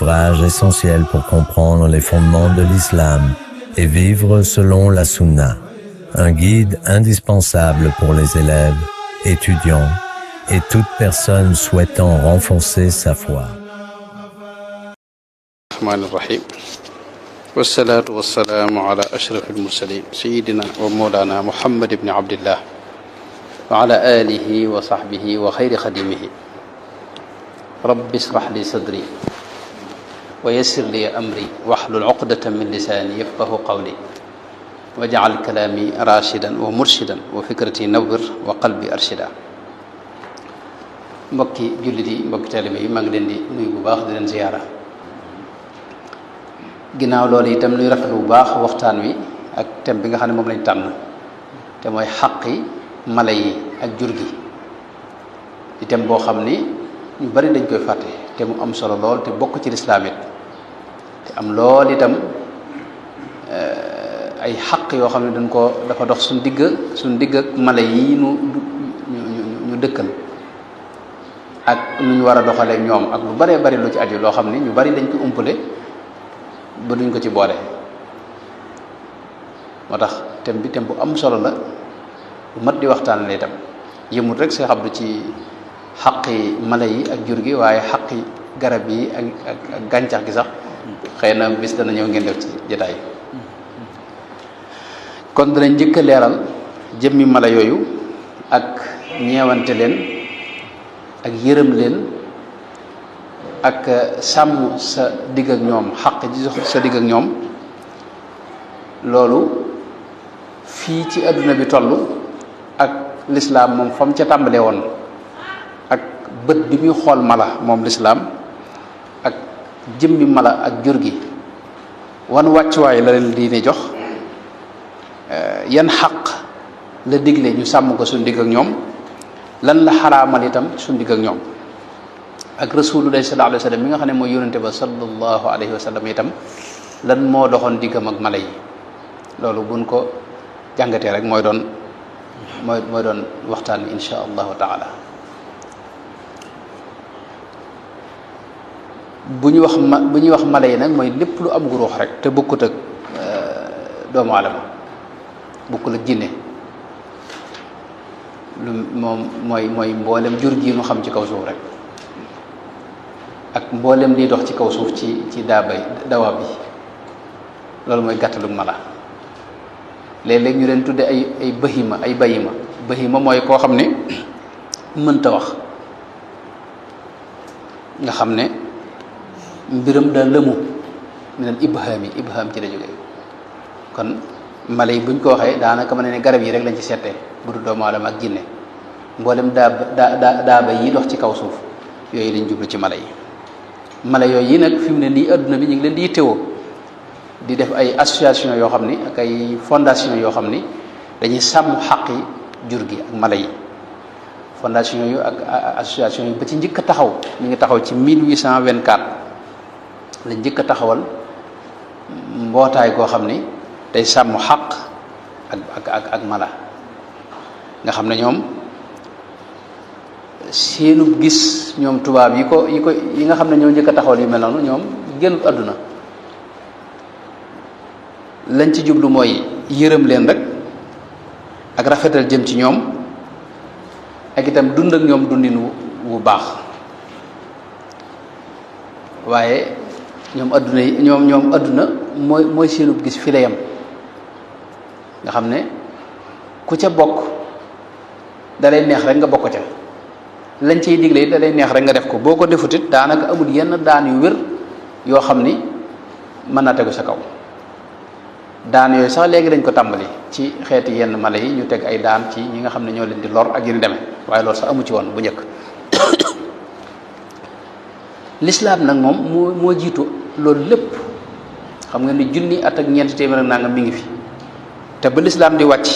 ouvrage essentiel pour comprendre les fondements de l'islam et vivre selon la sunna. Un guide indispensable pour les élèves, étudiants et toute personne souhaitant renforcer sa foi. الرحمن الرحيم والصلاة والسلام على أشرف المرسلين سيدنا ومولانا محمد بن عبد الله وعلى آله وصحبه وخير خديمه رب اشرح لي صدري ويسر لي أمري واحلل عقدة من لساني يفقه قولي واجعل كلامي راشدا ومرشدا وفكرتي نور وقلبي أرشدا mbokki jullit yi mbokki taalibe yi maa ngi leen di nuyu bu baax di leen ziyaara ginnaaw loolu itam nuy rafetlu bu baax waxtaan wi ak thème bi nga xam ne moom lañ tànn te mooy xaqi mala yi ak jur gi di thème boo xam ni ñu bari dañ koy fàtte te mu am solo lool te bokk ci lislaam it te am lool itam ay xaq yoo xam ne dañ ko dafa dox suñ digg ak mala yi ñu dëkkal ak nu ñu war a doxalee ñoom ak lu baree bari lu ci aju loo xam ni ñu bari dañ ko umpale ba duñ ko ci boole moo tax thème bi thème bu am solo la bu mat di waxtaan la itam yëmut rek see xabdu ci xaqi mala yi ak jur gi waaye xaqi garab yi ak gàncax gi sax xëy na bis dana ñëw ngeen def ci jotaay kon danañ njëkk a leeral jëmmi mala yooyu ak ñeewante leen ak yërëm leen ak sàmm sa digg ak ñoom xaq ji sa digg ak ñoom loolu fii ci adduna bi toll ak lislaam moom fa mu ca tàmbalee woon ak bët bi muy xool mala moom lislaam ak jëmmi mala ak jur gi wan wàccuwaay la leen diine jox yan xaq la digle ñu sàmm ko suñ digg ak ñoom lan la xaraamal itam suñ digg ak ñoom ak rasulullahi sallallahu alayhi wa sallam mi nga xam ne mooy yónnante ba sallallahu alayhi wa sallam itam lan moo doxoon diggam ak mala yi loolu buñ ko jàngatee rek mooy doon waxtaan wi insha allahu taala bu ñuy wax mala yi nag mooy lépp lu am gu ruux rek te bokkut ak doomu aadama bokkul ak jinne lu moom mooy mboolem jur gi nu xam ci kaw suuf rek ak mboolem liy dox ci kaw suuf ci dawa bi loolu mooy gàttalu mala léeg-léeg ñu leen tudde ay bahima mooy koo xam ne mënta wax nga xam ne mbiram daa lëmu minal ibham ci la jógee kon mala yi buñ ko waxee daanaka mën ne garab yi rek lañ ci settee bu dul doomu aadama ak jinne mboolem daaba yi dox ci kaw suuf yooyu lañ jublu ci mala yooyu nag fi mu ne nii adduna bi ñu ngi leen di yittewoo di def ay association yoo xam ni ak ay fondation yoo xam ni dañuy sàmm xaqi jur gi ak mala yi fondation yu ak association yi ba ci njëkk a taxaw mi ngi taxaw ci 1824 la njëkk a taxawal mbootaay goo xam ni day sàmm xaq ak mala nga xam ne ñoom seenu gis ñoom tubaab yi nga xam ne ñoo njëkk a taxawal yu mel noonu ñoom génnut àdduna lañ ci jublu mooy yërëm leen rek ak rafetal jëm ci ñoom ak itam dund ak ñoom dundin wu baax waaye ñoom àdduna mooy seenu gis fi la yam nga xam ne ku ca bokk dalay neex rek nga bokk ca lañ ciy digle dalay neex rek nga def ko boo ko defut it daanaka amul yenn daan yu wér yoo xam ni mën na tegu sa kaw daan yooyu sax léegi dañ ko tàmbali ci xeeti yenn mala yi ñu teg ay daan ci ñi nga xam ne ñoo leen di lor ak yu ni demee waaye loolu sax amu ci woon bu njëkk lislaam nag moom moo jiitu loolu lépp xam nga ni junni at ak ñeenti téeméer ak nangam mi ngi fi te ba lislaam di wàcc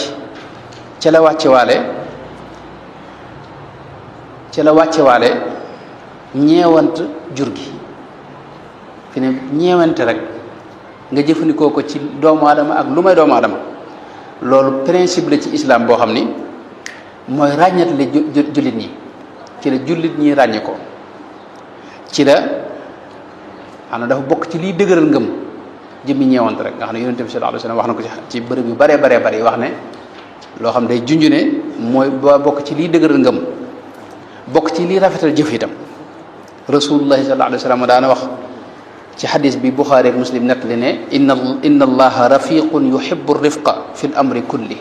ca la wàcce waale ñeewant jur gi fi ne ñeewante rek nga jëfandikoo ko ci doomu aadama ak lu may doomu aadama loolu principe la ci islam boo xam ni mooy ràññatle jullit ñi ci la jullit ñi ràññe ko ci la xanaa dafa bokk ci liy dëgëral ngëm jëmmi ñeewant rek nga xam ne yonente bi sallallahu alayhi wasallam wax na ko ci bërëb yu baree bari wax ne loo xam day junj ne mooy ba bokk ci liy dëgëral ngëm bokk ci liy rafetal jëf itam rasulullahi sallallahu alayhi wasallam daana wax ci xadis bi Buxaari ak Muslim nettali ne inna allaha rafiqun yuhibbu rifqa fi l amri kulli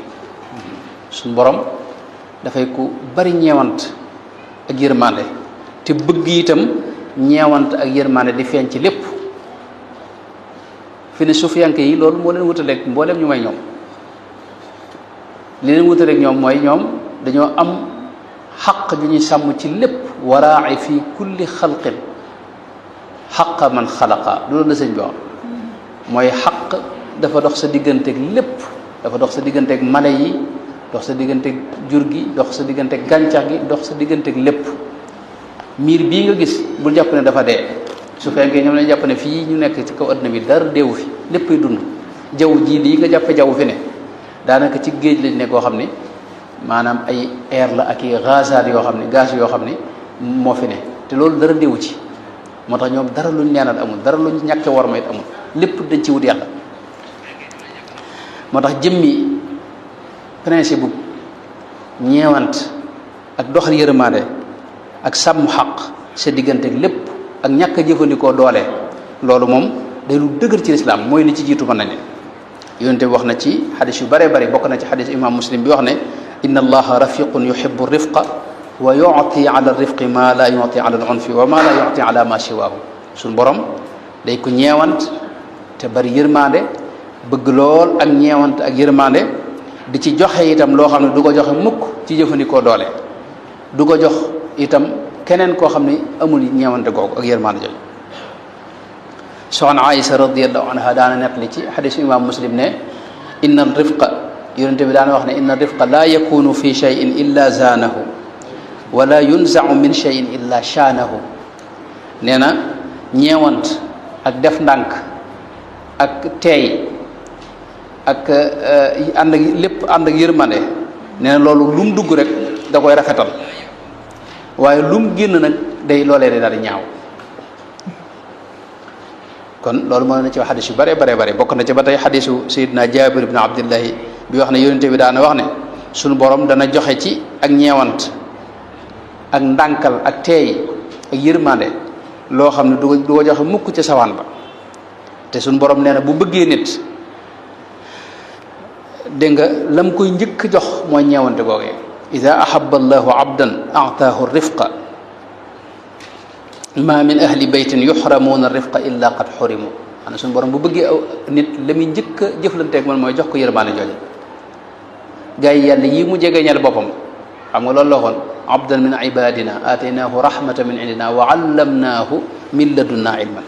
suñ borom dafay ku bari ñeewant ak yërmande te bëgg itam ñeewant ak yërmande di feeñ ci lépp fi ne sufiyanke yi loolu moo leen wutaleeg mbooleem ñu may ñoom li leen wutaleeg ñoom mooy ñoom dañoo am xaq ju ñuy sàmm ci lépp waraa'i fi kulli xalqin xaqa man xalaqa loolu la sëñ bi wax mooy xaq dafa dox sa digganteeg lépp dafa dox sa digganteeg mala yi dox sa digganteeg jur gi dox sa digganteeg gàncax gi dox sa digganteeg lépp miir bii nga gis bul jàpp ne dafa dee su fekkee ñoom lañ jàpp ne fii ñu nekk ci kaw adduna bi dara deewu fi léppay dund jaww ji lii nga jàppe jaww fi ne daanaka ci géej lañ ne koo xam ni maanaam ay air la ak i gazaat yoo xam ne gaz yoo xam ni moo fi ne te loolu dara deewu ci moo tax ñoom dara luñ neenal amul dara luñ ñàkke war ma it amul lépp dañ ci wut yàlla moo tax jëmmi principe bu ñeewant ak doxal yërëmaande ak sàmm xaq sa diggante lépp ak ñàkk a jëfandikoo doole loolu moom day lu dëgër ci lislaam mooy li ci jiitu mën nañ ne yonente bi wax na ci xadis yu bare bari bokk na ci xadis imam muslim bi wax ne inna allaha rafiqun yuhibbu rifqa wa yu'ti ala rifqi ma la yu'ti ala al-unfi wa ma la yu'ti ala ma siwaahu suñ borom day ko ñeewant te bari yërmande bëgg lool ak ñeewant ak yërmande di ci joxe itam loo xam ne du ko joxe mukk ci jëfandikoo doole du ko jox itam keneen koo xam ne amul ñeewante googu ak yërmande jooju soxna Aïsa radiyallahu anha daana nettali ci xadisu imam muslim ne inna rifqa yonente bi daana wax ne inna rifqa la yakunu fi shay'in illa zaanahu wala yunzau min shay'in illa shaanahu nee na ñeewant ak def ndànk ak teey ak ànd ak lépp ànd ak yërmande nee na loolu lu mu dugg rek da koy rafetal waaye lu mu génn nag day loolee day daal di ñaaw kon loolu mën na ci wax xadis yu bare bokk na ci ba tey xadisu sayidina Jaabir ibn Abdillahi bi wax ne yonente bi daana wax ne suñu borom dana joxe ci ak ñeewant ak ndànkal ak teey ak yërmande loo xam ne du ko joxe mukk ca sawaan ba te suñu borom nee na bu bëggee nit dégg nga lam koy njëkk jox mooy ñeewante googee ida ahaba allahu abdan ataahu rifqa ma min ahli baytin yuxramuuna rifqa illa qad xurimu xanaa suñu borom bu bëggee aw nit la muy njëkk a jëflanteeg man mooy jox ko yërmande jooje gaa yi yàlla yii mu jegeñal boppam xam nga loolu la waxoon abdan min ibadina ataynaahu rahmatan min indina wa allamnaahu min ladunna ilman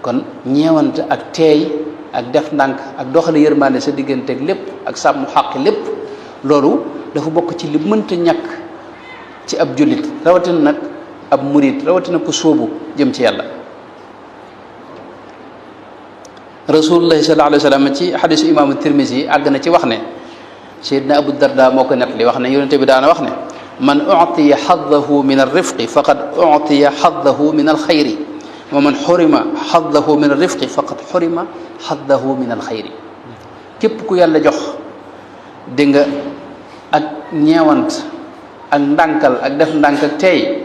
kon ñeewante ak teey ak def ndànk ak doxale yërmande sa digganteeg lépp ak sàmm xàq lépp loolu dafa bokk ci li mënta ñàkk ci ab jullit rawatina nag ab murid rawatina ko sóobu jëm ci yàlla rasulullahi sallallahu alayhi wa sallam ci xadisu imaamu tirmisi àgg na ci wax ne sayidna abu darda moo ko nettali wax ne yonente bi daana wax ne man utiya xaddahu min alrifqi faqad utiya xaddahu min alxayri wa man xurima xaddahu min alrifqi faqad xurima xaddahu min alxayri képp ku yàlla jox dégg nga ak ñeewant ak ndànkal ak def ndànk ak teey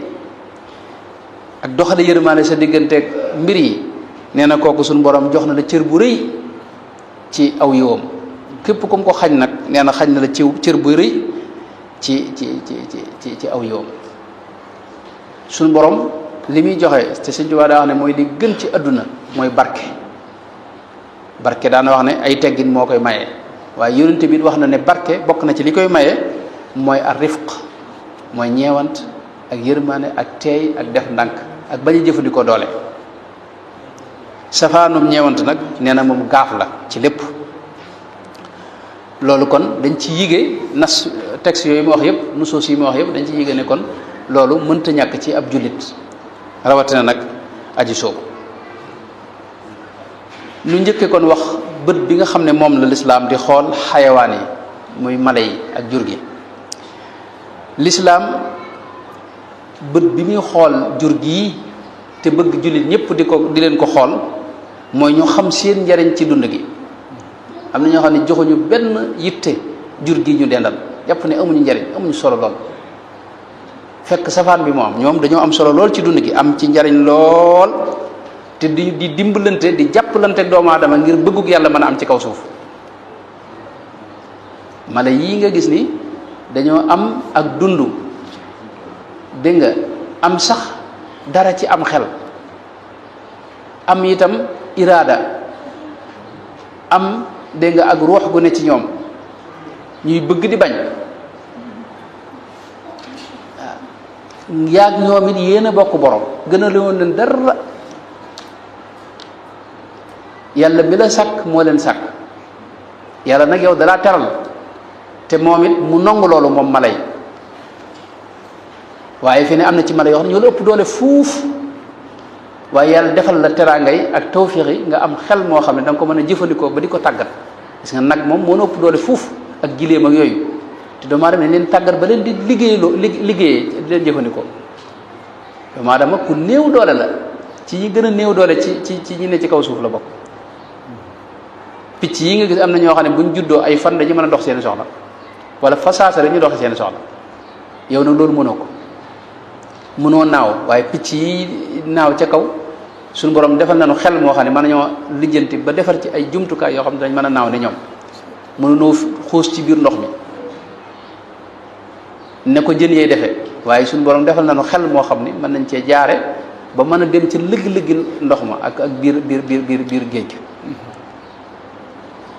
ak doxale yërmaane sa digganteeg mbir yi nee na kooku suñu borom jox na la cër bu rëy ci aw yiwam képp ku mu ko xañ nag nee na xañ na la ci cër bu rëy ci aw yiwam suñu borom li muy joxe te Sëñ Tuubaa daa wax ne mooy li gën ci àdduna mooy barke daana wax ne ay teggin moo koy maye waaye yonente bi wax na ne barke bokk na ci li koy maye mooy ar rifq mooy ñeewant ak yërmaane ak teey ak def ndànk ak bañ a jëfandikoo doole safaanum ñeewant nag nee na moom gaaf la ci lépp loolu kon dañ ci yige nas texte yooyu ma wax yëpp nusuus yi ma wax yëpp dañ ci yige ne kon loolu mënta ñàkk ci ab jullit rawatina nag aji soobu lu njëkke kon wax bët bi nga xam ne moom la lislaam di xool xayawaan yi muy mala yi ak jur gi lislaam bët bi muy xool jur gi te bëgg jullit ñëpp di leen ko xool mooy ñu xam seen njariñ ci dund gi. am na ñoo xam ne joxuñu benn yitte jur gi ñu dendal jàpp ne amuñu njariñ amuñu solo lool fekk safaan bi moo am ñoom dañoo am solo lool ci dund gi am ci njariñ lool te di dimbalante di jàppalante ak doomu aadama ngir bëggug yàlla mën a am ci kaw suuf. mala yii nga gis ni dañoo am ak dund dégg nga am sax dara ci am xel am itam iraada am dégg nga ak ruux gu ne ci ñoom ñuy bëgg di bañ yaag ñoom it yéen a bokk borom gën a lewoon leen dara yàlla mi la sàkk moo leen sàkk yàlla nag yow dalaa teral te moom it mu nangu loolu moom mala yi waaye fi ne am na ci mala yoo xam ne ñoo la ëpp doole fuuf waaye yàlla defal la teraanga yi ak tawfiix yi nga am xel moo xam ne da nga ko mën a jëfandikoo ba di ko tàggat gis nga nag moom moo la ëpp doole fuuf ak gileem ak yooyu te doomu aadama ne leen tàggat ba leen di liggéeyee di leen jëfandikoo doomu aadama ku néew doole la ci ñi gën a néew doole ci ñi ne ci kaw suuf la bokk. picc yi nga gis am na ñoo xam ne buñ juddoo ay fan dañu mën a dox seen soxla wala fasaasa dañuy doxee seen soxla yow nag loolu mënoo ko mënoo naaw waaye picc yi naaw ca kaw suñu borom defal nañu xel moo xam ne mën nañoo lijjanti ba defar ci ay jumtukaay yoo xam ne dañ mën a naaw ne ñoom mënunoo xuus ci biir ndox mi ne ko jën yee defee waaye suñu borom defal nañu xel moo xam ni mën nañ cee jaare ba mën a dem ci lëgg-lëggi ndox ma ak biir géej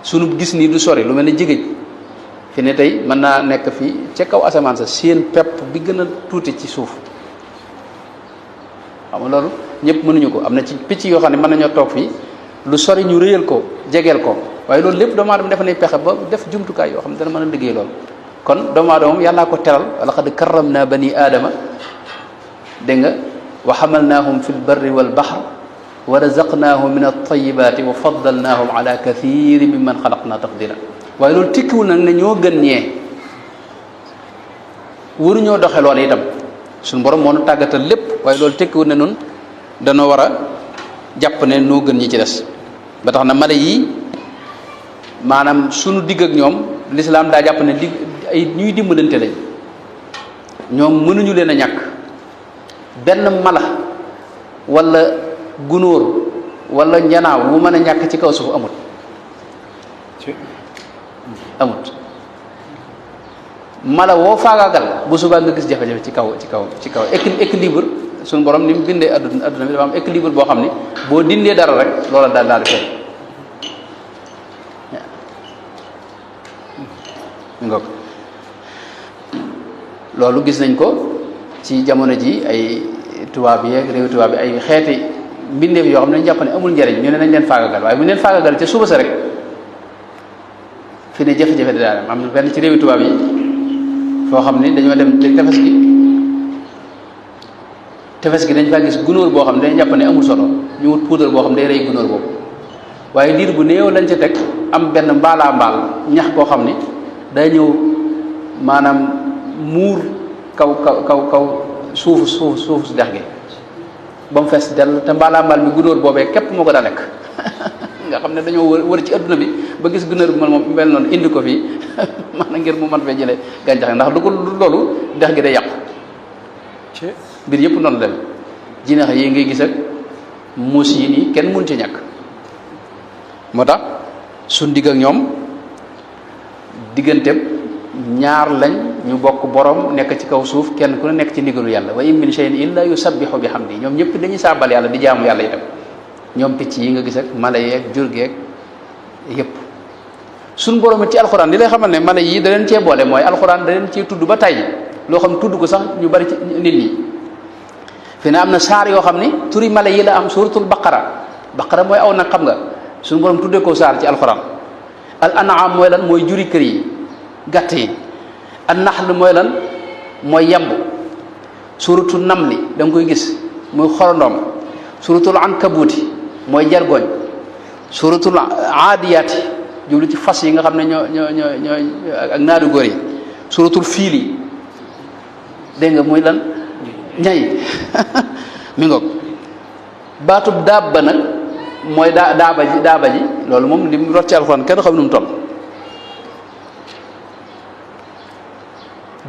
sunu gis nii du sori lu mel ne jigéej fi ne tey mën naa nekk fii ca kaw asamaan sa seen pepp bi gën a tuuti ci suuf xam nga loolu ñëpp mënuñu ko am na ci picc yoo xam ne mën nañoo toog fii lu sori ñu réyal ko jegeel ko waaye loolu lépp doomu aadama def nay pexe ba def jumtukaay yoo xam ne dana mën a liggéey loolu kon doomu aadama moom yàllaa ko teral wala xad karramna bani aadama dégg nga wa hamalnaahum fi lbarri walbahr wa razaqnaahum min altayibaati wa faddalnaahum ala kathiri mimman xalaqna tafdila waaye loolu tikkiwul nag ne ñoo gën ñee waruñoo doxe loolu itam suñu borom moo nu tàggatal lépp waaye loolu tekkiwul ne nun danoo war a jàpp ne noo gën ñi ci des ba tax na mala yi maanaam sunu digg ak ñoom lislaam daa jàpp ne ay ñuy dimbalante lañ ñoom mënuñu leen a ñàkk benn mala wala gunóor wala njanaaw wu mën a ñàkk ci kaw suuf amut mala woo faagaagal bu subaa nga gis jafe-jafe ci kaw équilibre suñu borom ni mu bindee adduna bi dafa am équilibre boo xam ni boo dindee dara rek loola daal di feeñ ngoog loolu gis nañ ko ci jamono ji ay tubaab yi ak réew tubaab bi ay xeeti mbindeef yoo xam ne dañu jàpp ne amul njariñ ñu ne nañ leen faagagal waaye bu ñu leen faagagal ca suba sa rek fi ne jafe-jafe di daal am na benn ci réewi tubaab yi foo xam ne dañoo dem tefes gi dañ faa gis gunóor boo xam ne dañu jàpp ne amul solo ñu wut puudar boo xam ne day rey gunóor boobu waaye diir bu néew lañ ca teg am benn mbaalaa mbaal ñax koo xam ni day ñëw maanaam muur kaw suufu si dex gi ba mu fees dell te mbaalaa mbaal mi gunóor boobee képp moo ko daa lekk nga xam ne dañoo wër ci adduna bi ba gis gunóor bi moom mel noonu indi ko fii maanaam ngir mu mën fee jëlee gàncax ndax lu ko loolu dex gi day yàqu mbir yëpp noonu dem jinax yi ngay gis ak muus yi nii kenn mun ci ñàkk moo tax suñ digg ak ñoom diggante ñaar lañ ñu bokk borom nekk ci kaw suuf kenn ku ne nekk ci ndigalu yàlla wa in min shay'in illa yusabbihu bihamdi ñoom ñëpp dañuy saabal yàlla di jaamu yàlla itam ñoom picc yi nga gis ak mala yeeg jur geeg yëpp suñ borom it ci alxuraan li lay xamal ne mala yi da leen cee boole mooy alxuraan da leen cee tudd ba tey loo xam tudd ko sax ñu bari ci nit ñi fi ne am na saar yoo xam ni turi mala yi la am suratul baqara mooy aw nag xam nga suñu borom tuddee ko saar ci alxuraan al an'am mooy lan mooy juri kër yi gàtt yi an nahl mooy lan mooy yamb suratul namli da nga koy gis muy xorondoom suratul ankabuuti mooy jargoñ suratul aadiyaati jublu ci fas yi nga xam ne ñoo ak naadu góor yi suratul fiili dégg nga muy lan ñay mi ngoog baatub daaba nag mooy daaba ji loolu moom li mu rot ci alxuraan kenn xam nu mu toll.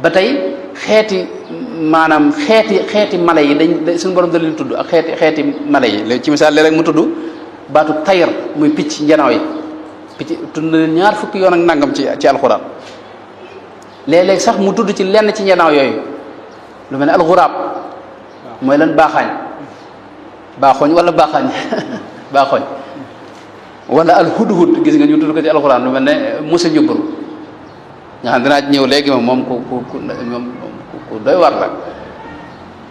ba tey maanaam xeeti mala yi dañ suñu borom da leen tudd ak xeeti mala yi ci misaal léeg-léeg mu tudd baatu tayr muy picc njanaaw yi picc tudd na leen 20 fukki yoon ak nangam ci alxuraan. léeg-léeg sax mu tudd ci lenn ci njanaaw yooyu lu mel ne alxuraab mooy lan baaxooñ wala baaxooñ wala alhudhud gis nga ñu tudd ko ci alxuraan lu mel ne musa njubur nga xam dinaa ñëw léegi moom ku doy war la.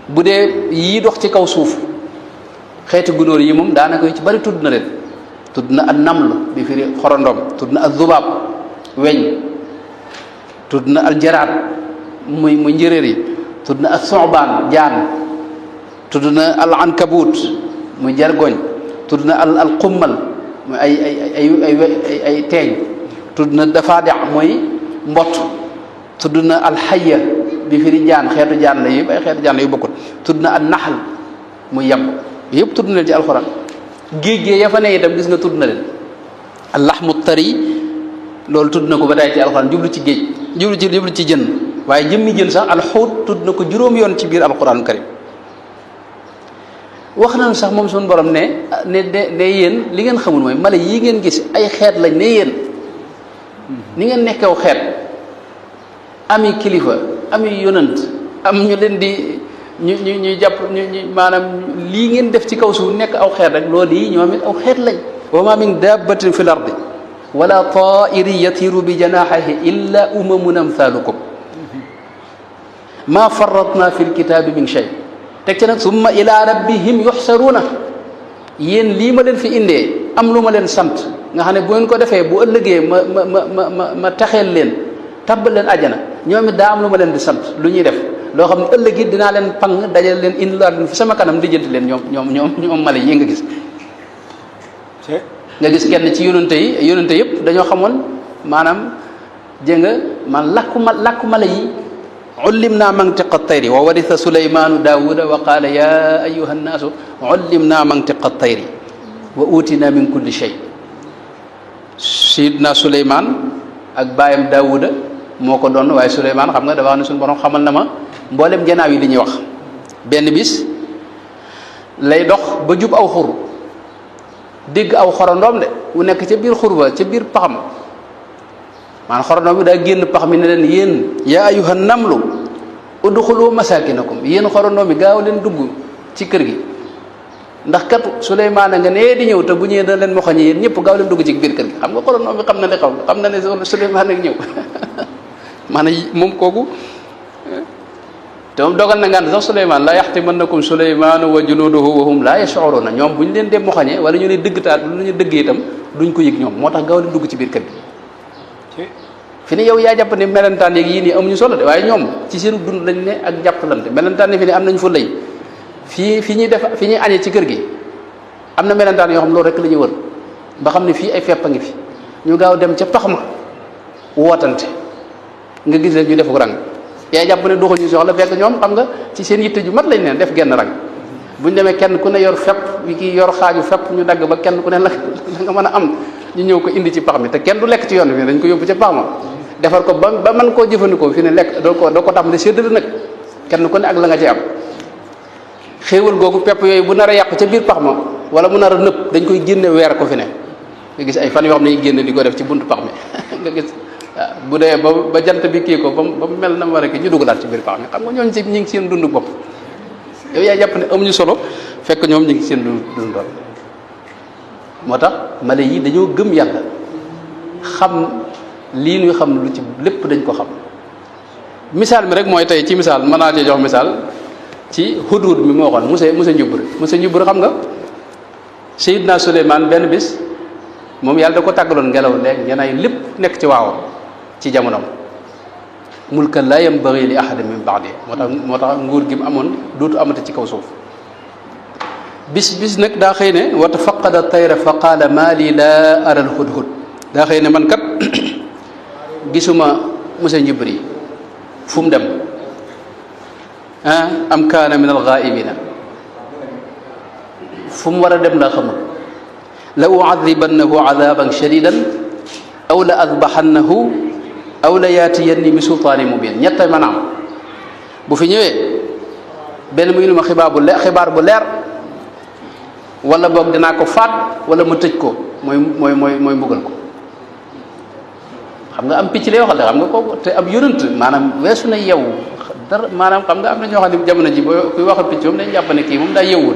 bu dee yii dox ci kaw suuf xeeti gunóor yi moom daanaka yu ci bari tudd na leen tudd na al naml bi firi xorondom tudd na al zubaab weñ tudd na al jaraad muy njëréer yi tudd na al soobaan jaan tudd na al ankabut muy jargoñ tudd na al xummal muy ay teeñ tudd na dafaadi mooy mbott tudd na al xayya bi firi jaan xeetu jaan la yëpp ay xeetu jaan la yu bokkut tudd na al naxal muy yàpp yëpp tudd na leen ci alxuraan. géej gee ya fa ne itam gis nga tudd na leen al laxmu tari loolu tudd na ko ba tey ci alxuraan jublu ci géej jublu ci jën waaye jëmmi jën sax alxuut tudd na ko juróom yoon ci biir alxuraanu karim. wax nañu sax moom suñu borom ne yéen li ngeen xamul mooy mala yi ngeen gis ay xeet lañ ne yéen ni ngeen nekkew xeet ami kilifa ami yonant am ñu leen di ñuy jàpp ñu maanaam lii ngeen def ci kaw suuf nekk aw xeet rek loolu yi ñoom it aw xeet lañ. wa ma min dabbatin fi l ardi wala ta'irin yatiru bi janahihi illa umamun amthalukum ma farratna fi lkitabi min shay teg ci nag summa ila rabbihim yuxsaruuna yéen lii ma leen fi indee am lu ma leen sant nga xam ne bu ngeen ko defee bu ëllëgee ma taxeel leen tabbal leen àjjana ñoom it daa am lu ma leen di sant lu ñuy def loo xam ne ëllëg it dinaa leen pang dajal leen indilaat leen fi sama kanam lijjanti leen ñoom mala yi nga gis. nga gis kenn ci yonente yëpp dañoo xamoon maanaam dégg nga man làkku mala yi. ullimna mantiqa tayri wa waritha sulaymanu daawuda wa qaala ya ayuha nnaasu ullimna mantiqa tayri wa utina min kulli shay. sayidna Suleymaan ak baayam daawuda moo ko doon waaye Suleymaan xam nga dafa wax ne suñu borom xamal na ma mboolem janaaw yi li ñuy wax. benn bis lay dox ba jub aw xur dégg aw xorondoom de wu nekk ca biir xur ba ca biir paxam maanaam xorondoom bi daa génn pax mi ne leen yéen yaa ayuha namlu udxulu masakinakum yéen xorondoom bi gaaw leen dugg ci kër gi ndax kat Suleymaan nga nee di ñëw te bu ñëwee da leen moxoñe yéen ñëpp gaaw leen dugg ci biir kër gi xam nga xorondoom bi xam na li xaw xam na ne Suleymaan ak ñëw maanaam moom kooku te moom dogal na ngaan sax Suleymaan la yaxtimannakum Suleymaanu wa junuuduhu wa hum laa yash'uruuna ñoom bu ñu leen dee moxoñe wala ñu ne dëggtaat lu ñu dëggee itam duñ ko yëg ñoom moo tax gaaw leen dugg ci biir kër gi fi ne yow yaa jàpp ne melentaan yeeg yii nii amuñu solo de waaye ñoom ci seen dund lañ ne ak jàppalante melentaan ne fi ne am nañu fa lay fi ñuy añee ci kër gi am na melentaan yoo xam loolu rek la ñuy wër ba xam ne fii ay fepp a ngi fi ñu gaaw dem ca pax ma wootante nga gis leen ñu def ko rang yaa jàpp ne doxul ñu soxla fekk ñoom xam nga ci seen yitte ju mat lañ leen def genn rang buñ demee kenn ku ne yor fepp wi kii yor xaaju fepp ñu dagg ba kenn ku ne la nga mën a am ñu ñëw ko indi ci pax mi te kenn du lekk ci yoon bi dañ ko yóbbu ca pax ma defar ko ba mën koo jëfandikoo fi ne lekk doo ko tam ne séddale nag kenn ku ne ak la nga ci am xéewal googu pepp yooyu bu nar a yàqu ca biir pax ma wala mu nar a nëpp dañ koy génne weer ko fi ne nga gis ay fan yoo xam ne ñu génne di ko def ci buntu pax mi nga gis bu dee ba jant bi kii ko ba mu mel na war a kii ñu dugalaat ci biir pax mi xam nga ñooñu ci ñi ngi seen dund bopp yow yaa jàpp ne amuñu solo fekk ñoom ñu ngi seen dund moo tax mala yi dañoo gëm yàlla xam lii ñuy xam lu ci lépp dañ ko xam misaal mi rek mooy tey ci misaal mën naa cee jox misaal ci hudhud mi moo waxoon Musa Njubur xam nga Seydina Suleymaan benn bis moom yàlla da ko tàggaloon ngelaw léegi ngenaay lépp nekk ci waawam ci jamonoom mulkan laa yanbaghi li ahadin min ba'di moo tax nguur gi mu amoon dootu amati ci kaw suuf bis nag daa xëy ne wa tafaqada tayra fa qaala maa lii laa ara al hudhud daa xëy ne man kat gisuma Musa Njubur yi fu mu dem am kaana min al ghaa'ibina fu mu war a dem laa xamul la uadibannahu adaban shadidan aw la adbaxannahu aw la yaatiyanni bi sultaani mubin ñett maanaam bu fi ñëwee benn mu indi ma xibaar bu leer wala boog dinaa ko faat wala ma tëj ko mooy mbugal ko xam nga am picc lay waxal de xam nga ko te ab yonent maanaam weesu na yew dara maanaam xam nga am na ñoo xam ne jamono ji boo kuy waxal picc moom dañu jàpp ne kii moom daa yewwul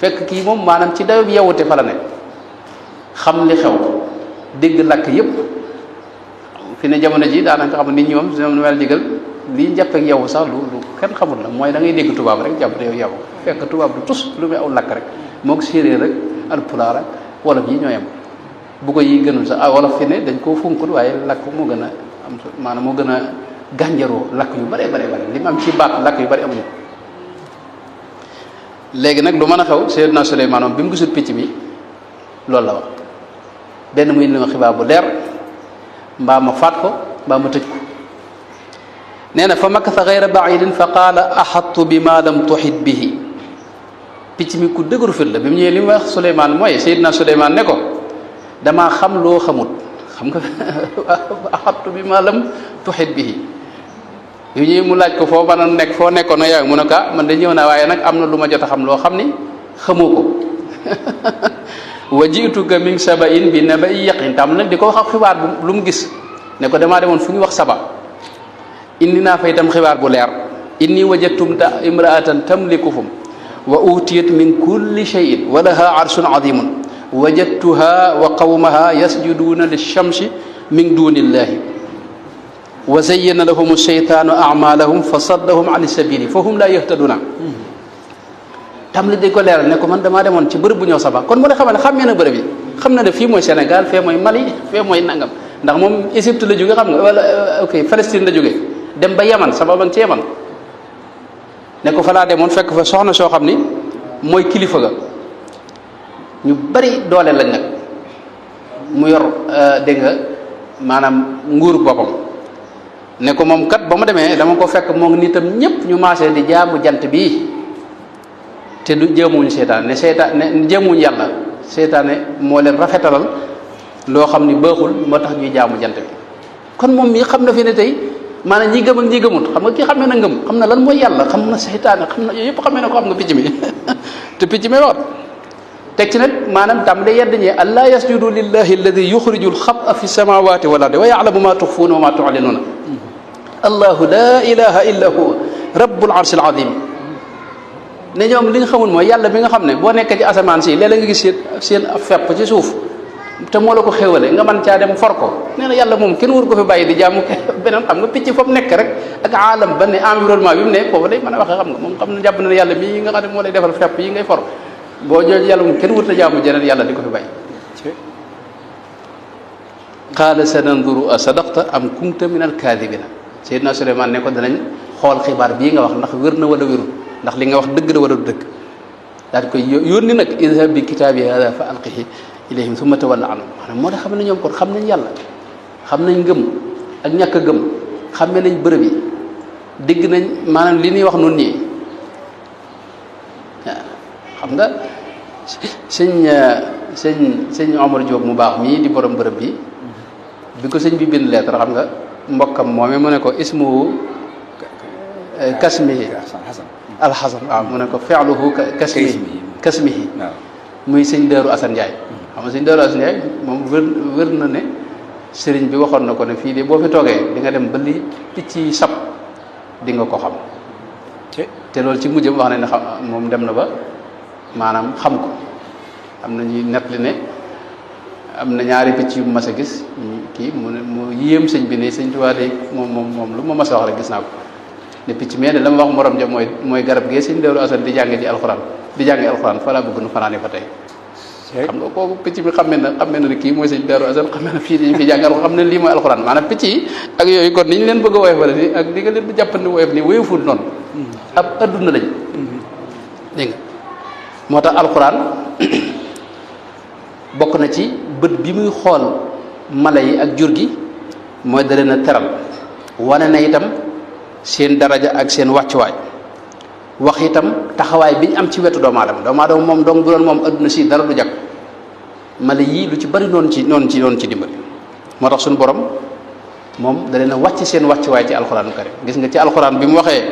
fekk kii moom maanaam ci dayo bi yewwute fa la ne xam li xew dégg lakk yépp fi ne jamono ji daanaka xam nit ñi moom ñoom wel digal lii njàpp ak yow sax lu kenn xamul la mooy da ngay dégg tubaab rek jàpp ne yow fekk tubaab du tus lu muy aw lakk rek moo ko séeréer rek alpulaar ak wolof yi ñoo yem bu ko yi gënul sax wolof fi ne dañ koo funkul waaye lakk moo gën a am maanaam moo gën a gànjaroo lakk yu bare li mu am ci baat lakk yu bari amuñu léegi nag lu mën a xew Seydina Suleymaan bi mu gisul picc mi loolu la wax benn muy indi ma xibaar bu leer mbaa ma faat ko mbaa ma tëj ko nee na fa makasa gayra baidin fa qaala axattu bi ma lam tuxit bihi picc mi ku dëgëru fit la bi mu ñëwee li mu wax Suleymaan mooy Seydina Suleymaan ne ko damaa xam loo xamut xam nga axattu bi ma lam tuxit bihi yu ñëwee mu laaj ko foo mën a nekk foo nekkoon na yow mu ne ko man de ñëw naa waaye nag am na lu ma jot a xam loo xam ni xamoo ko wa jiituka min sabain bi nabai yaqin tam nag di ko wax ak xibaar bu lu mu gis ne ko damaa demoon fu ñu wax saba indi naa fa itam xibaar bu leer inni wajadtum imraatan tamlikuhum wa utiyat min kulli shay'in wa laha arshun azimun wajadtuha wa qawmaha yasjuduuna lishamsi min duni illahi wa zayyana lahum ash-shaytaanu a'maalahum fa saddahum an sabili fa hum la yahtaduna tam li di ko leeral ne ko man damaa demoon ci bërëb bu ñëw saba kon mu ne xamal ne xàmmee na bërëb yi xam na ne fii mooy Sénégal fee mooy Mali fee mooy nangam ndax moom Égypte la jóge xam nga wala ok Palestine la jóge dem ba Yaman saba ba nga ci Yaman ne ko fa laa demoon fekk fa soxna soo xam ni mooy kilifa ga ñu bari doole lañ nag mu yor dégg nga maanaam nguuru boppam ne ko moom kat ba mu demee dama ko fekk moom nitam ñëpp ñu maasee di jaamu jant bii te du jéemuñu seetaan ne seetaan ne jéemuñu yàlla seetaane moo leen rafetalal loo xam ni baaxul moo tax ñuy jaamu jant bi kon moom mi xam na fi ne tey maanaam ñi gëm ak ñi gëmut xam nga kii xamee na ngëm xam na lan mooy yàlla xam na seytaane xam na yooyu yëpp xamee na ko xam nga picc mi te picc mi wax teg ci nag maanaam tàmbalee yedd ñee allaa yasjudu lillahi alladi yuxriju alxaba fi samawati wal ardi wa yalamu ma tuxfuuna wa ma tuclinuuna allahu la ilaha illa huwa rabbul arshil azim ne ñoom li nga xamul mooy yàlla bi nga xam ne boo nekkee ci asamaan si léeg-léeg nga gis seen fepp ci suuf te moo la ko xéwale nga mën caa dem for ko nee na yàlla moom kenn waru ko fi bàyyi di jaamu beneen xam nga picc foofu nekk rek ak aalam ba ne environnement bi mu ne foofu lay mën a waxee xam nga moom xam na jàpp na ne yàlla mii nga xam ne moo lay defal fepp yi ngay for boo jooju yàlla moom kenn warut a jaamu jeneen yàlla di ko fi bàyyi qaala sananduru a sadaqta am kunta min alkaadibina Seydina Suleymaan ne ko danañ xool xibaar bii nga wax ndax wér na wala wérul ndax li nga wax dëgg la wala du dëgg daal di koy yónni nag idhab bi kitaabi hada fa alqihi ilayhim thumma tawalla anhum maanaam moo tax xam ne ñoom kon xam nañ yàlla xam nañ ngëm ak ñàkk a gëm xamme nañ bërëb yi dégg nañ maanaam li ñuy wax noonu nii xam nga sëñ Omar Diop mu baax mii di borom bërëb bi ko sëñ bi bind lettre xam nga mbokkam moomee mu ne ko ismuhu kasmihi alxasan waaw mu ne ko fi'luhu kasmihi muy sëñ Daaru Asan Njaay xam nga sëñ Daaru Asan Njaay moom wér na ne sëriñ bi waxoon na ko ne fii de boo fi toogee di nga dem ba li picc yi sab di nga ko xam te loolu ci mujjam wax ne ne xam moom dem na ba maanaam xam ko am na ñuy nettali ne am na ñaari picc yu mas a gis kii mu yéem sëñ bi ne sëñ Tuubaa de moom lu ma mas a wax rek gis naa ko ne picc mee ne la ma wax morom ja mooy garab gee sëñ Daaru Asan di jànge ci alxuraan di jànge alxuraan fa laa bëgg nu fanaane fa tey xam nga kooku picc mi xammee na ne kii mooy sëñ Daaru Asan xammee na fii dañu fi jànge alxuraan xam ne lii mooy alxuraan maanaam picc yi ak yooyu kon ni ñu leen bëgg a woyofale ni ak di nga leen di jàppandi woyof ni woyoful noonu ab adduna lañ dégg nga moo tax alxuraan bokk na ci bët bi muy xool mala yi ak jur gi mooy da leen a teral wane na itam seen daraja ak seen wàccuwaay wax itam taxawaay bi ñu am ci wetu doomu aadama moom dong bu doon moom adduna si dara du jag mala yii lu ci bari noonu ci dimbali moo tax suñu borom moom da leen a wàcc seen wàccuwaay ci alxuraanu karim gis nga ci alxuraan bi mu waxee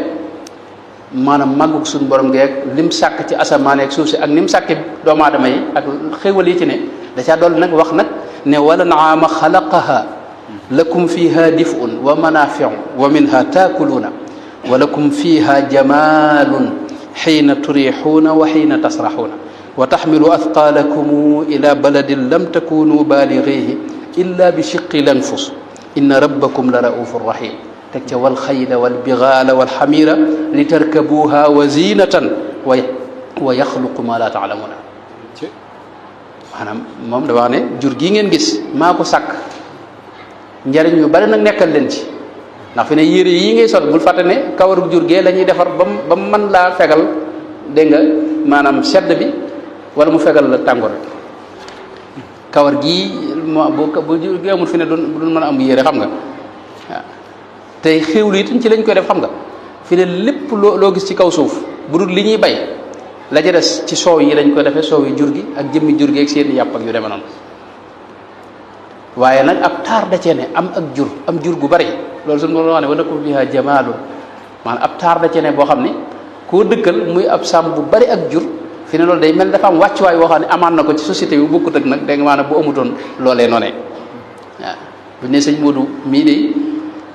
maanaam màggug suñu borom geeg lim sàkk ci asamaan ak suuf si ak ni mu sàkki doomu aadama yi ak xéwal yi ci ne da caa dolli nag wax nag ne wala naama xalaqaha lakum fiha dif'un wa manafiu wa minha taakuluuna wa lakum fiha jamalun xiina turixuuna wa xiina tasraxuuna wa taxmilu athqaalakum ila baladin lam takunu baaligihi illa bi shiqi lanfus inna rabbakum la raufur rahim teg ca wal xayla wal bigaala wal xamira li tarkabuha wa zinatan wa yaxluqu ma la taalamuuna maanaam moom da wax ne jur gii ngeen gis maa ko sàkk njariñ yu bari nag nekkal leen ci ndax fi ne yére yi ngay sol bul fàtte ne kawarug jur gee la ñuy defar ba mu mën laa fegal dégg nga maanaam sedd bi wala mu fegal la tàngoor bi kawar gii bu jur gi amul fi ne du mën a am yére xam nga waaw tey xéwlu itam ci lañ koy def xam nga fi ne lépp loo gis ci kaw suuf bu dul li ñuy bay la ca des ci soow yi lañ koy defee soow yi jur gi ak jëmmi jur gi ak seen yàpp ak yu demee noonu waaye nag ab taar da cee ne am jur gu bari loolu suñu wax ne wa lakum fiha jamaalun maanaam ab taar da cee ne boo xam ne koo dëkkal muy ab sàmm bu bari ak jur fi ne loolu day mel dafa am wàccuwaay boo xam ne amaan na ko ci société bi bokkut ak nag dégg nga maanaam bu amutoon loolee noonee waaw bu ne sëñ Modou mii de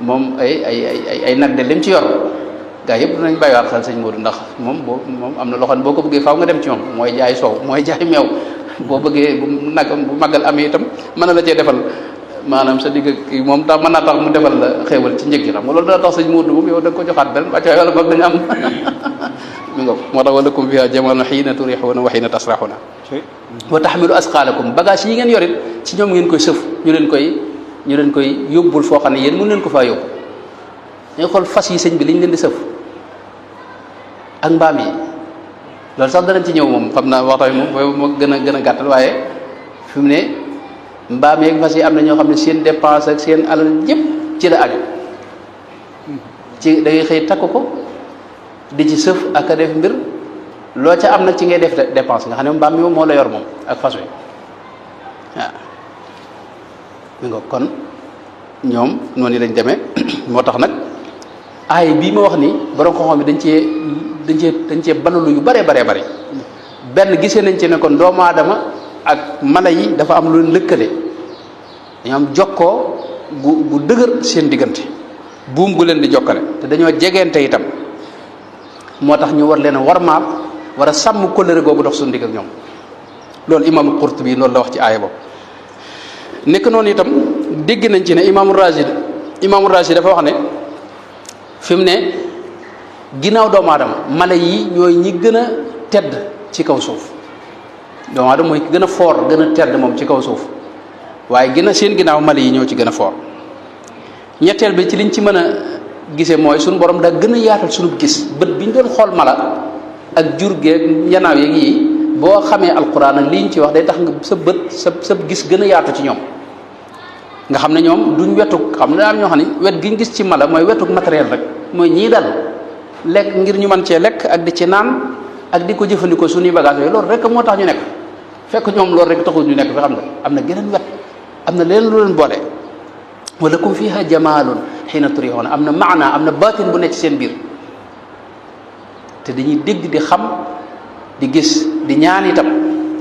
moom ay nag de lim ci yor gaa yëpp dinañ bàyyiwaat xel sëñ Modou ndax moom am na loo xam ne boo ko bëggee faaw nga dem ci moom mooy jaay soow mooy jaay meew boo bëggee bu màggal amee itam mën na la cee defal maanaam sa digg kii moom tax mën naa tax mu defal la xéewal ci njëg gi xam nga loolu dana tax sëñ Modou moom yow da nga ko joxaat benn wàcc wala boog dañu am mi nga moo tax walakum fiha jamalun xiina turixuuna wa xiina tasraxuuna wa taxmilu asqaalakum bagage yi ngeen yorit ci ñoom ngeen koy sëf ñu leen koy yóbbul foo xam ne yéen mën leen ko faa yóbbu dañuy xool fas yi sëñ bi liñ leen di sëf ak mbaam yi loolu sax danañ ci ñëw moom xam naa waxtaan bi moom moo gën a gàttal waaye fi mu ne mbaam yeeg fas yi am na ñoo xam ne seen dépense ak seen alal yëpp ci la aju ci da ngay xëy takk ko di ci sëf ak a def mbir loo ca am nag ci ngay def dépense nga xam ne mbaam mi moom moo la yor moom ak fas wi waaw mi nga kon ñoom noonu lañ demee moo tax nag aay bii ma wax ni borom xam-xam bi dañ cee balalu yu bare benn gisee nañ ci ne kon doomu aadama ak mala yi dafa am lu lëkkale dañoo am jokkoo gu dëgër seen diggante buum gu leen di jokkale te dañoo jegeente itam moo tax ñu war leen a warmaal war a sàmm kóllëre googu dox suñu digg ak ñoom loolu imaamul Qurtubi loolu la wax ci aaya boobu nekk noonu itam dégg nañ ci ne imaamul Razi dafa wax ne fi mu ne ginnaaw doomu aadama mala yi ñooy ñi gën a tedd ci kaw suuf doomu aadama mooy gën a foor gën a tedd moom ci kaw suuf waaye seen ginnaaw mala yi ñoo ci gën a foor ñetteel bi ci liñ ci mën a gisee mooy suñu borom daa gën a yaatal suñu gis bët bi ñu doon xool mala ak jur geeg njanaaw yeeg yi boo xamee alquran ak li ñu ci wax day tax nga sa bët sa gis gën a yaatu ci ñoom nga xam ne ñoom duñ wetuk xam ne am ñoo xam ne wet gi ñu gis ci mala mooy wetuk matériel rek mooy ñii dal lekk ngir ñu mën cee lekk ak di ci naan ak di ko jëfandikoo suñuy bagage yooyu loolu rek moo tax ñu nekk fekk ñoom loolu rek taxul ñu nekk fi xam nga am na geneen wet am na leen lu leen boole wa lakum fiha jamaalun xiina turixuuna am na maana am na baatin bu nekk ci seen biir te dañuy dégg di xam di gis di ñaan itam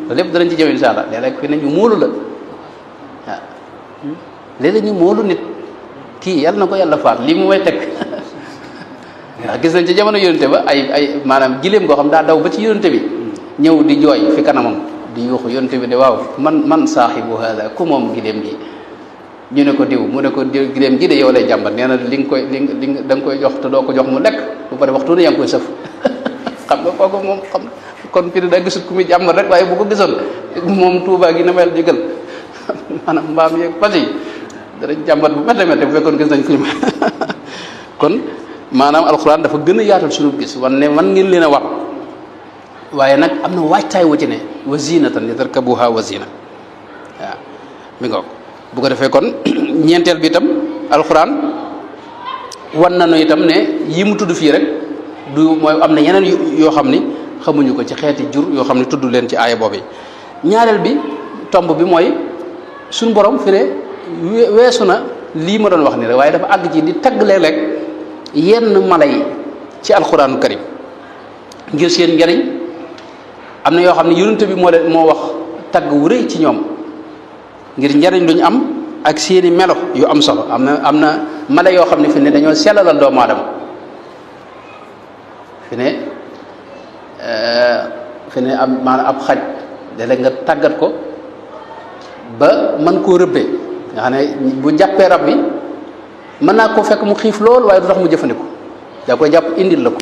loolu lépp danañ ci jëw insha allah léeg-léeg fi nañu móolu la waaw léeg-léeg ñu móolu nit kii yàlla na ko yàlla faat lii mu may teg ndax gis nañ ci jamono yonente ba ay maanaam giléem goo xam daa daw ba ci yonente bi ñëw di jooy fi kanamam di yuuxu yonente bi de waaw man saaxibu hada ku moom giléem gi ñu ne ko diw mu ne ko diw giléem gi de yow lay jàmbat nee na li nga koy da nga koy jox te doo ko jox mu lekk bu pare waxtu ne yaa ngi koy sëf xam nga kooku moom xam kon fii daa gisut ku muy jàmbat rek waaye bu ko gisoon moom Tuubaa gi na mel digal maanaam mbaam yeeg fas yi danañ jàmbat bu métte bu fekkoon gis nañ ku ñu kon maanaam alxuraan dafa gën a yaatal suñu gis wan ngeen leen a war waaye nag am na waajtaay wu ci ne wa zinatan li tarkabuha wa zina waaw mi nga bu ko defee kon ñeenteel bi itam alxuraan wan nañu itam ne yi mu tudd fii rek du mooy am na yeneen yoo xam ni xamuñu ko ci xeeti jur yoo xam ne tudd leen ci aaya boobu. ñaareel bi tomb bi mooy suñu borom fi ne weesu na lii ma doon wax ni rek waaye dafa àgg ci di tagg léeg-léeg yenn mala yi ci alxuraanu karim ngir seen njariñ. am na yoo xam ne yonent bi moo wax tagg wu rëy ci ñoom ngir njariñ luñ am ak seeni melo yu am solo am na mala yoo xam ne fi ne dañoo sellalal doomu aadama fi ne am maanaam ab xaj léeg-léeg nga tàggat ko ba mën koo rëbbee nga xam ne bu jàppee rab bi mën naa koo fekk mu xiif lool waaye du tax mu jëfandiku daa koy jàpp indil la ko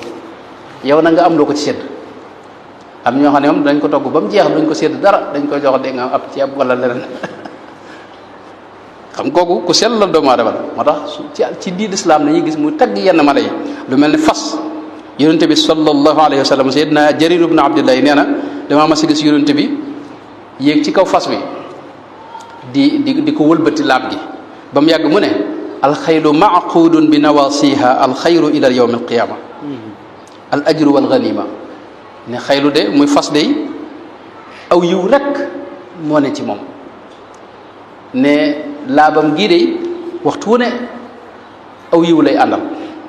yow na nga am loo ko ci sedd am ñoo xam ne moom dañ ko togg ba mu jeex duñ ko sedd dara dañ koy jox dégg nga ab ceeb wala leneen xam kooku ku sell la doomu aadama moo tax ci diin islam dañuy gis muy tagg yenn mala yi lu mel ni fas yonente bi sallallahu alayhi wa sallam sayyidina Jarir ibn Abdullah nee na damaa mas a gis yonente bi yéeg ci kaw fas wi di ko wëlbati laab gi ba mu yàgg mu ne alxaylu maqudun bi nawasiha alxayru ila yawm alqiyama al ajru wal ganima ne xaylu de muy fas de aw yiw rek moo ne ci moom ne laabam gii de waxtu wu ne aw yiw lay àndal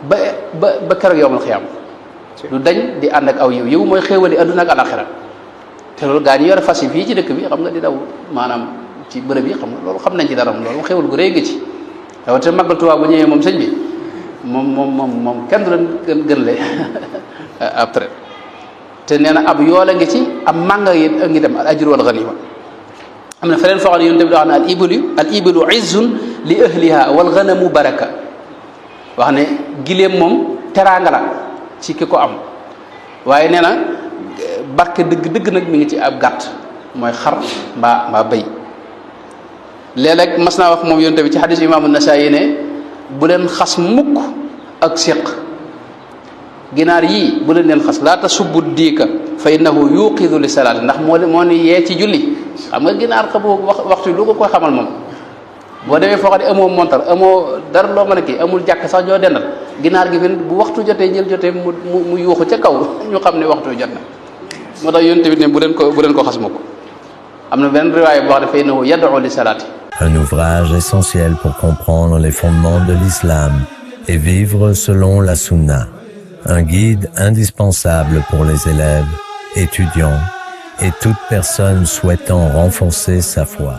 ba keroog yawmal xiyaam du dañ di ànd ak aw yiw mooy xéewali adduna ak alaxira te loolu gaa ñi yore fas yi fii ci dëkk bi xam nga di daw maanaam ci bërëb yi xam nga loolu xam nañ ci dara loolu xéewal gu rëy nga ci rawatina màggal Tuubaa bu ñëwee moom sëñ bi moom kenn du leen gën le après te nee na ab yoole ngi ci am mànga yi ngi dem al ajru wal ganima am na feneen foo xam ne yonent bi da wax ne al ibilu izzun li ahliha wal ganamu baraka wax ne gileem moom teraanga la ci ki ko am waaye nee na barke dëgg nag mi ngi ci ab gàtt mooy xar mbaa bëy léeg-léeg mas naa wax moom yonent bi ci xadis imaamu Nasaayi ne bu leen xas mukk ak séq ginaar yii bu leen xas laa tasubbu diika fa innahu yuqidu li salaati ndax moo ni yee ci julli xam nga ginaar xamoo waxtu lu ko xamal moom boo demee foo xam ne amoo montar amoo dara loo mën a kii amul jàkk sax ñoo dendal ginaar gi fin bu waxtu jotee njël jotee mu yuuxu ca kaw ñu xam ne waxtu jot na moo tax yonent bi ne bu leen ko xas ma ko am na benn riwaaya boo xam ne fa innahu yad'u li salaati. Un ouvrage essentiel pour comprendre les fondements de l'islam et vivre selon la sunna. Un guide indispensable pour les élèves, étudiants et toute personne souhaitant renforcer sa foi.